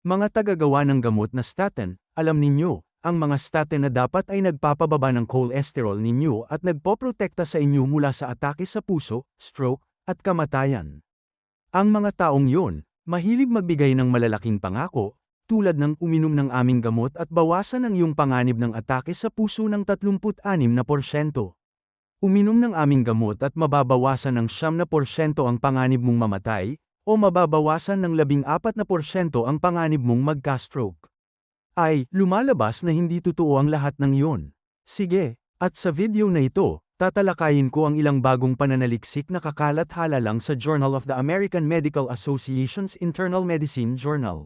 Mga tagagawa ng gamot na statin, alam ninyo, ang mga statin na dapat ay nagpapababa ng cholesterol ninyo at nagpoprotekta sa inyo mula sa atake sa puso, stroke, at kamatayan. Ang mga taong yon, mahilig magbigay ng malalaking pangako, tulad ng uminom ng aming gamot at bawasan ang iyong panganib ng atake sa puso ng 36%. Uminom ng aming gamot at mababawasan ng 9% ang panganib mong mamatay, o mababawasan ng 14% ang panganib mong magka-stroke. Ay, lumalabas na hindi totoo ang lahat ng iyon. Sige, at sa video na ito, tatalakayin ko ang ilang bagong pananaliksik na kakalat-hala lang sa Journal of the American Medical Association's Internal Medicine Journal.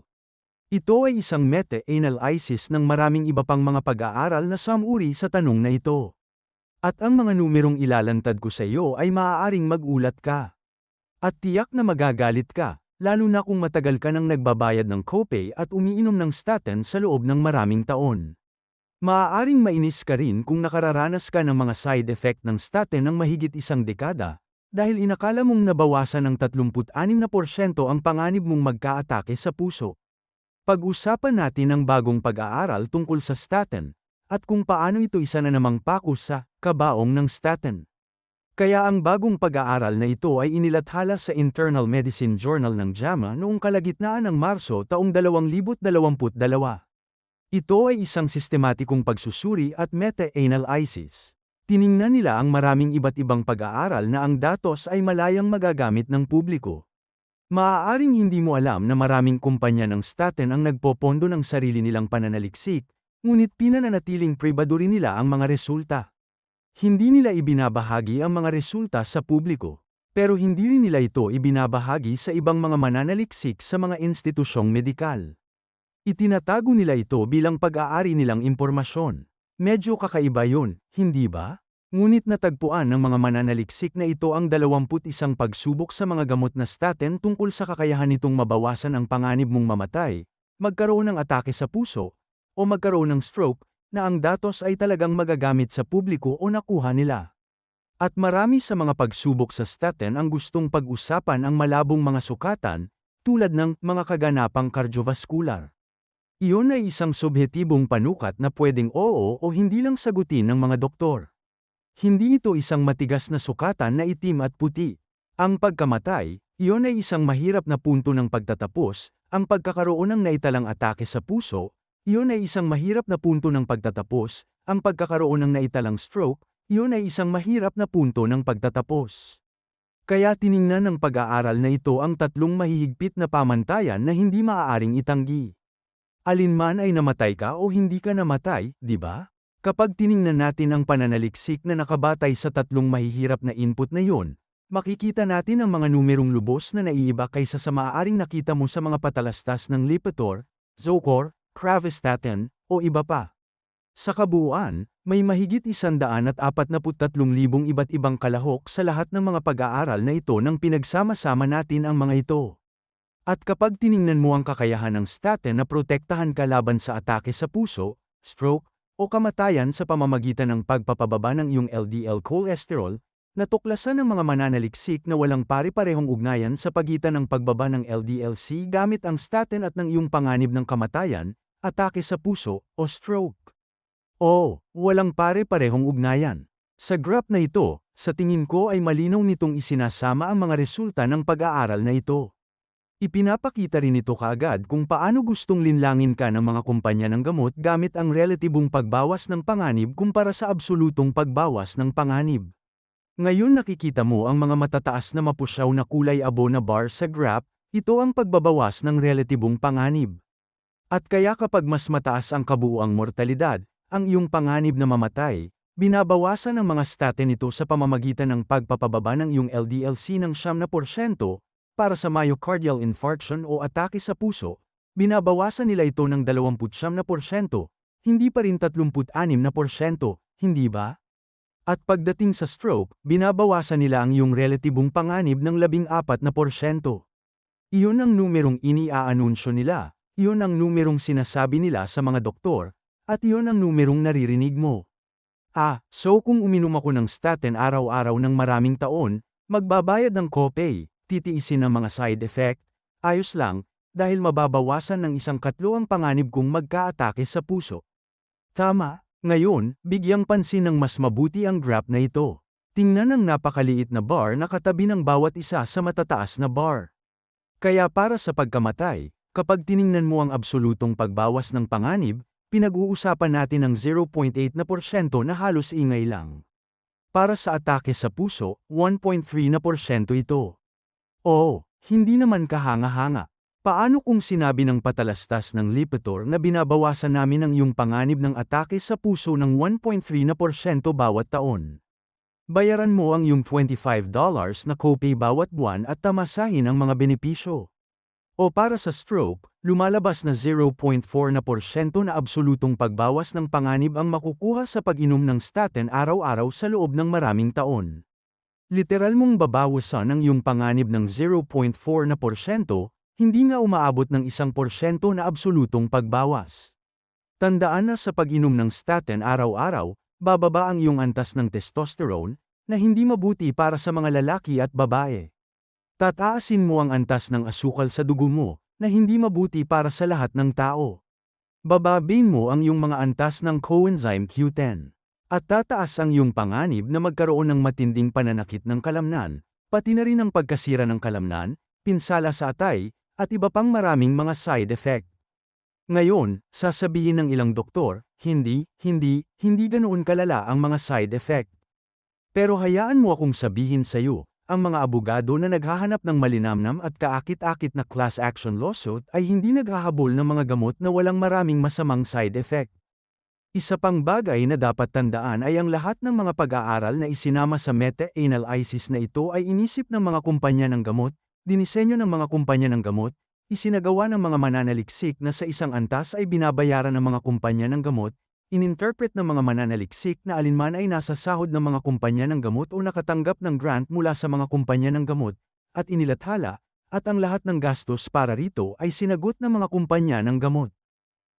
Ito ay isang meta-analysis ng maraming iba pang mga pag-aaral na samuri sa tanong na ito. At ang mga numerong ilalantad ko sa iyo ay maaaring magulat ka. At tiyak na magagalit ka, lalo na kung matagal ka nang nagbabayad ng copay at umiinom ng statin sa loob ng maraming taon. Maaaring mainis ka rin kung nakararanas ka ng mga side effect ng statin ng mahigit isang dekada, dahil inakala mong nabawasan ng 36% ang panganib mong magka-atake sa puso. Pag-usapan natin ang bagong pag-aaral tungkol sa statin, at kung paano ito isa na namang pako sa kabaong ng statin. Kaya ang bagong pag-aaral na ito ay inilathala sa Internal Medicine Journal ng JAMA noong kalagitnaan ng Marso taong 2022. Ito ay isang sistematikong pagsusuri at meta-analysis. Tiningnan nila ang maraming iba't ibang pag-aaral na ang datos ay malayang magagamit ng publiko. Maaaring hindi mo alam na maraming kumpanya ng statin ang nagpopondo ng sarili nilang pananaliksik, ngunit pinananatiling pribado rin nila ang mga resulta. Hindi nila ibinabahagi ang mga resulta sa publiko, pero hindi rin nila ito ibinabahagi sa ibang mga mananaliksik sa mga institusyong medikal. Itinatago nila ito bilang pag-aari nilang impormasyon. Medyo kakaiba yun, hindi ba? Ngunit natagpuan ng mga mananaliksik na ito ang 21 pagsubok sa mga gamot na statin tungkol sa kakayahan nitong mabawasan ang panganib mong mamatay, magkaroon ng atake sa puso, o magkaroon ng stroke, na ang datos ay talagang magagamit sa publiko o nakuha nila. At marami sa mga pagsubok sa statin ang gustong pag-usapan ang malabong mga sukatan, tulad ng mga kaganapang kardiovaskular. Iyon ay isang subhetibong panukat na pwedeng oo o hindi lang sagutin ng mga doktor. Hindi ito isang matigas na sukatan na itim at puti. Ang pagkamatay, iyon ay isang mahirap na punto ng pagtatapos, ang pagkakaroon ng naitalang atake sa puso, iyon ay isang mahirap na punto ng pagtatapos, ang pagkakaroon ng naitalang stroke, iyon ay isang mahirap na punto ng pagtatapos. Kaya tiningnan ng pag-aaral na ito ang tatlong mahihigpit na pamantayan na hindi maaaring itanggi. Alinman ay namatay ka o hindi ka namatay, di ba? Kapag tiningnan natin ang pananaliksik na nakabatay sa tatlong mahihirap na input na yun, makikita natin ang mga numerong lubos na naiiba kaysa sa maaaring nakita mo sa mga patalastas ng Lipitor, Zocor, Cravastatin, o iba pa. Sa kabuuan, may mahigit 143,000 iba't ibang kalahok sa lahat ng mga pag-aaral na ito nang pinagsama-sama natin ang mga ito. At kapag tiningnan mo ang kakayahan ng statin na protektahan ka laban sa atake sa puso, stroke, o kamatayan sa pamamagitan ng pagpapababa ng iyong LDL cholesterol, natuklasan ng mga mananaliksik na walang pare-parehong ugnayan sa pagitan ng pagbaba ng LDL-C gamit ang statin at ng iyong panganib ng kamatayan, atake sa puso, o stroke. Oo, walang pare-parehong ugnayan. Sa graph na ito, sa tingin ko ay malinaw nitong isinasama ang mga resulta ng pag-aaral na ito. Ipinapakita rin ito kaagad kung paano gustong linlangin ka ng mga kumpanya ng gamot gamit ang relatibong pagbawas ng panganib kumpara sa absolutong pagbawas ng panganib. Ngayon nakikita mo ang mga matataas na mapusyaw na kulay abo na bar sa graph, ito ang pagbabawas ng relatibong panganib. At kaya kapag mas mataas ang kabuuang mortalidad, ang iyong panganib na mamatay, binabawasan ng mga statin ito sa pamamagitan ng pagpapababa ng iyong LDL-C ng 9%, para sa myocardial infarction o atake sa puso, binabawasan nila ito ng 29%, hindi pa rin 36%, hindi ba? At pagdating sa stroke, binabawasan nila ang iyong relatibong panganib ng 14%. Iyon ang numerong iniaanunsyo nila, iyon ang numerong sinasabi nila sa mga doktor, at iyon ang numerong naririnig mo. So kung uminom ako ng statin araw-araw ng maraming taon, magbabayad ng copay, titiisin ang mga side effect, ayos lang, dahil mababawasan ng 1/4 ang panganib kung magka-atake sa puso. Tama, ngayon, bigyang pansin ng mas mabuti ang graph na ito. Tingnan ang napakaliit na bar na katabi ng bawat isa sa matataas na bar. Kaya para sa pagkamatay, kapag tiningnan mo ang absolutong pagbawas ng panganib, pinag-uusapan natin ang 0.8% na halos ingay lang. Para sa atake sa puso, 1.3% ito. Oo, hindi naman kahanga-hanga. Paano kung sinabi ng patalastas ng Lipitor na binabawasan namin ang iyong panganib ng atake sa puso ng 1.3% bawat taon? Bayaran mo ang iyong $25 na copay bawat buwan at tamasahin ang mga benepisyo. O para sa stroke, lumalabas na 0.4% na absolutong pagbawas ng panganib ang makukuha sa pag-inom ng statin araw-araw sa loob ng maraming taon. Literal mong babawasan ang iyong panganib ng 0.4%, hindi nga umaabot ng 1% na absolutong pagbawas. Tandaan na sa pag-inom ng statin araw-araw, bababa ang iyong antas ng testosterone, na hindi mabuti para sa mga lalaki at babae. Tataasin mo ang antas ng asukal sa dugo mo, na hindi mabuti para sa lahat ng tao. Bababin mo ang iyong mga antas ng coenzyme Q10. At tataas ang iyong panganib na magkaroon ng matinding pananakit ng kalamnan, pati na rin ang pagkasira ng kalamnan, pinsala sa atay, at iba pang maraming mga side effect. Ngayon, sasabihin ng ilang doktor, hindi ganoon kalala ang mga side effect. Pero hayaan mo akong sabihin sa iyo, ang mga abogado na naghahanap ng malinamnam at kaakit-akit na class action lawsuit ay hindi naghahabol ng mga gamot na walang maraming masamang side effect. Isa pang bagay na dapat tandaan ay ang lahat ng mga pag-aaral na isinama sa meta-analysis na ito ay inisip ng mga kumpanya ng gamot, dinisenyo ng mga kumpanya ng gamot, isinagawa ng mga mananaliksik na sa isang antas ay binabayaran ng mga kumpanya ng gamot, ininterpret ng mga mananaliksik na alinman ay nasa sahod ng mga kumpanya ng gamot o nakatanggap ng grant mula sa mga kumpanya ng gamot, at inilathala, at ang lahat ng gastos para rito ay sinagot ng mga kumpanya ng gamot.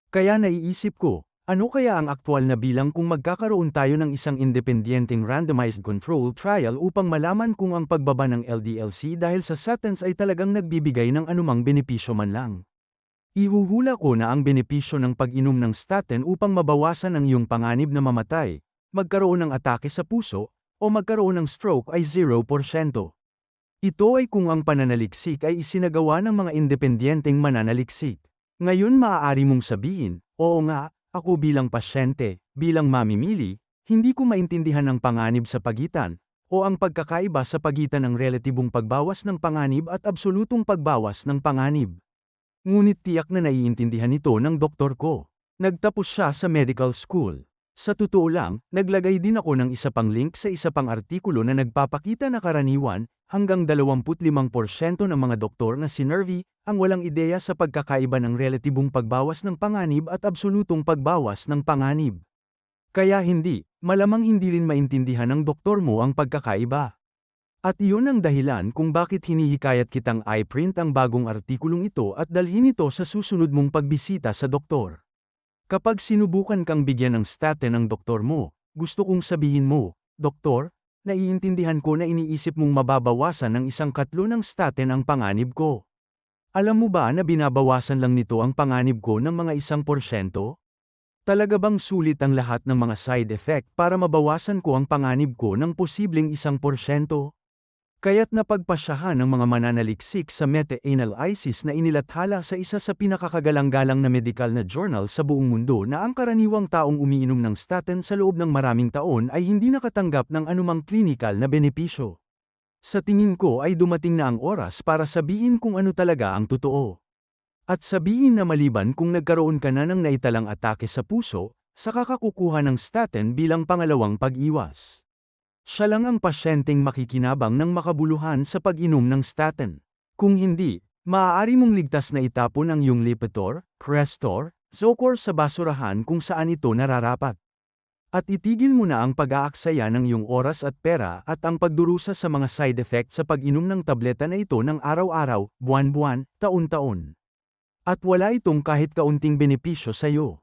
Kaya naiisip ko, ano kaya ang aktwal na bilang kung magkakaroon tayo ng isang independyenteng randomized control trial upang malaman kung ang pagbaba ng LDL-C dahil sa statins ay talagang nagbibigay ng anumang benepisyo man lang? Ihuhula ko na ang benepisyo ng pag-inom ng statin upang mabawasan ang iyong panganib na mamatay, magkaroon ng atake sa puso, o magkaroon ng stroke ay 0%. Ito ay kung ang pananaliksik ay isinagawa ng mga independyenteng mananaliksik. Ngayon maaari mong sabihin, oo nga, ako bilang pasyente, bilang mamimili, hindi ko maintindihan ang panganib sa pagitan, o ang pagkakaiba sa pagitan ng relatibong pagbawas ng panganib at absolutong pagbawas ng panganib. Ngunit tiyak na naiintindihan ito ng doktor ko. Nagtapos siya sa medical school. Sa totoo lang, naglagay din ako ng isa pang link sa isa pang artikulo na nagpapakita na karaniwan, hanggang 25% ng mga doktor na sinervi, ang walang ideya sa pagkakaiba ng relatibong pagbawas ng panganib at absolutong pagbawas ng panganib. Kaya malamang hindi rin maintindihan ng doktor mo ang pagkakaiba. At iyon ang dahilan kung bakit hinihikayat kitang i-print ang bagong artikulong ito at dalhin ito sa susunod mong pagbisita sa doktor. Kapag sinubukan kang bigyan ng statin ng doktor mo, gusto kong sabihin mo, Doktor, naiintindihan ko na iniisip mong mababawasan ng 1/4 ng statin ang panganib ko. Alam mo ba na binabawasan lang nito ang panganib ko ng mga 1%? Talaga bang sulit ang lahat ng mga side effect para mabawasan ko ang panganib ko ng posibleng 1%? Kaya't napagpasyahan ng mga mananaliksik sa meta-analysis na inilathala sa isa sa pinakakagalang-galang na medikal na journal sa buong mundo na ang karaniwang taong umiinom ng statin sa loob ng maraming taon ay hindi nakatanggap ng anumang klinikal na benepisyo. Sa tingin ko ay dumating na ang oras para sabihin kung ano talaga ang totoo. At sabihin na maliban kung nagkaroon ka na ng naitalang atake sa puso, saka ka kukuha ng statin bilang pangalawang pag-iwas. Siya lang ang pasyenteng makikinabang ng makabuluhan sa pag-inom ng statin. Kung hindi, maaari mong ligtas na itapon ang iyong Lipitor, Crestor, Zocor sa basurahan kung saan ito nararapat. At itigil mo na ang pag-aaksaya ng iyong oras at pera at ang pagdurusa sa mga side effect sa pag-inom ng tableta na ito ng araw-araw, buwan-buwan, taon-taon. At wala itong kahit kaunting benepisyo sa iyo.